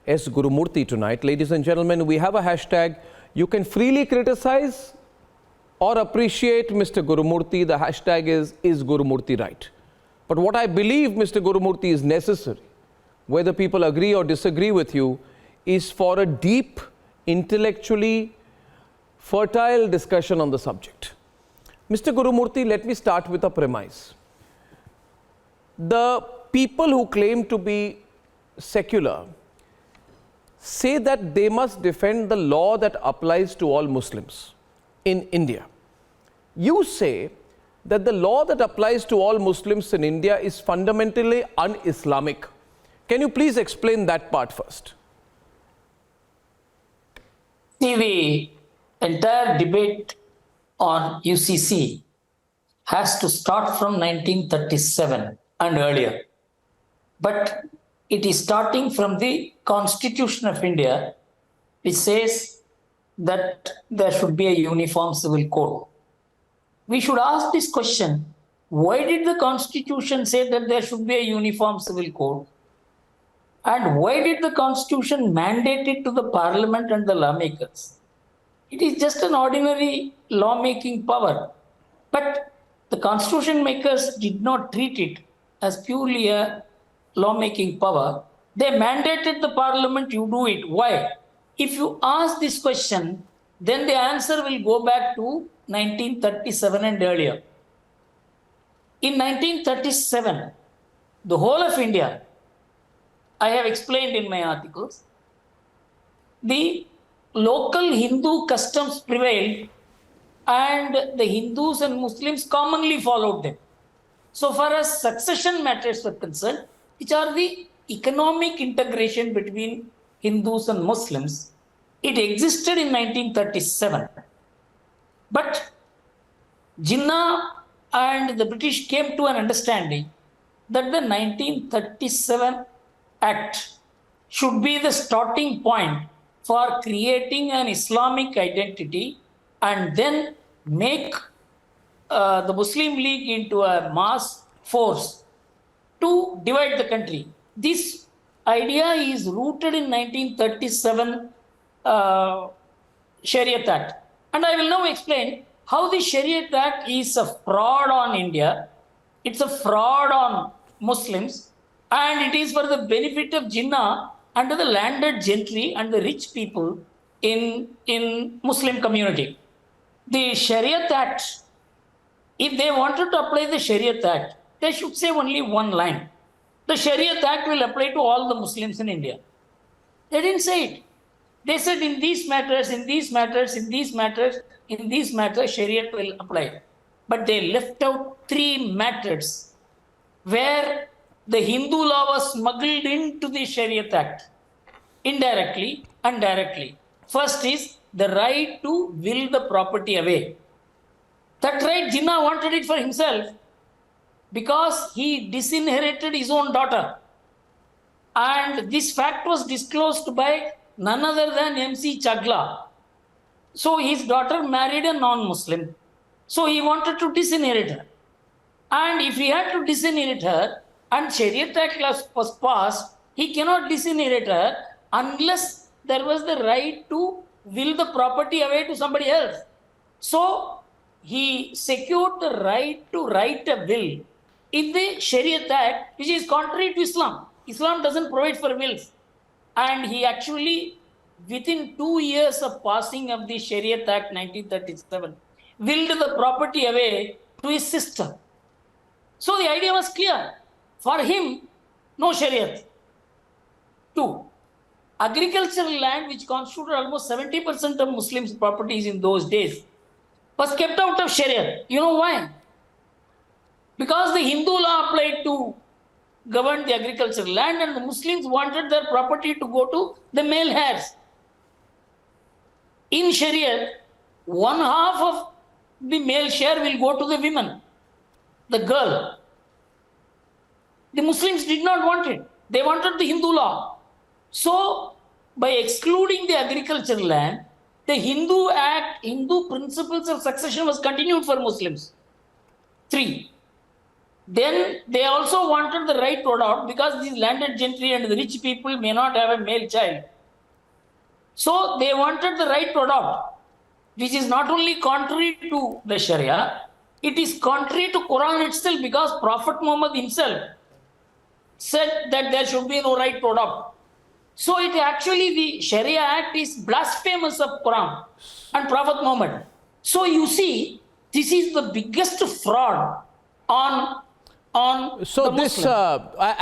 S. Gurumurthy tonight. Ladies and gentlemen, we have a hashtag. You can freely criticize or appreciate Mr. Gurumurthy. The hashtag is Gurumurthy right? But what I believe, Mr. Gurumurthy, is necessary, whether people agree or disagree with you, is for a deep, intellectually fertile discussion on the subject. Mr. Gurumurthy, let me start with a premise. The people who claim to be secular say that they must defend the law that applies to all Muslims in India. You say that the law that applies to all Muslims in India is fundamentally un-Islamic. Can you please explain that part first? See, the entire debate on UCC has to start from 1937 and earlier. But it is starting from the Constitution of India, which says that there should be a uniform civil code. We should ask this question, why did the Constitution say that there should be a uniform civil code? And why did the Constitution mandate it to the Parliament and the lawmakers? It is just an ordinary lawmaking power. But the Constitution makers did not treat it as purely a lawmaking power. They mandated the Parliament, you do it. Why? If you ask this question, then the answer will go back to 1937 and earlier. In 1937, the whole of India, I have explained in my articles, the local Hindu customs prevailed and the Hindus and Muslims commonly followed them. So far as succession matters were concerned, which are the economic integration between Hindus and Muslims, it existed in 1937. But Jinnah and the British came to an understanding that the 1937 Act should be the starting point for creating an Islamic identity and then make the Muslim League into a mass force to divide the country. This idea is rooted in 1937 Shariat Act. And I will now explain how the Shariat Act is a fraud on India, it's a fraud on Muslims, and it is for the benefit of Jinnah and the landed gentry and the rich people in Muslim community. The Shariat Act, if they wanted to apply the Shariat Act, they should say only one line. The Shariat Act will apply to all the Muslims in India. They didn't say it. They said in these matters, in these matters, in these matters, in these matters, Shariat will apply. But they left out three matters where the Hindu law was smuggled into the Shariat Act, indirectly and directly. First is the right to will the property away. That right, Jinnah wanted it for himself because he disinherited his own daughter. And this fact was disclosed by none other than MC Chagla. So his daughter married a non-Muslim. So he wanted to disinherit her. And if he had to disinherit her, and Shariat Act was passed, he cannot disinherit her unless there was the right to will the property away to somebody else. So he secured the right to write a will in the Shariat Act, which is contrary to Islam. Islam doesn't provide for wills. And he actually, within 2 years of passing of the Shariat Act 1937, willed the property away to his sister. So the idea was clear. For him, no Shariat. 2. Agricultural land, which constituted almost 70% of Muslims' properties in those days, was kept out of Shariat. You know why? Because the Hindu law applied to govern the agricultural land and the Muslims wanted their property to go to the male heirs. In Shariat, one half of the male share will go to the women, the girl. The Muslims did not want it. They wanted the Hindu law. So, by excluding the agricultural land, the Hindu Act, Hindu principles of succession was continued for Muslims. 3. Then they also wanted the right to adopt because these landed gentry and the rich people may not have a male child. So they wanted the right to adopt, which is not only contrary to the Sharia, it is contrary to Quran itself because Prophet Muhammad himself said that there should be no right to adopt. So it actually, the Sharia Act is blasphemous of Quran and Prophet Muhammad. So you see, this is the biggest fraud on So the this, Muslim. and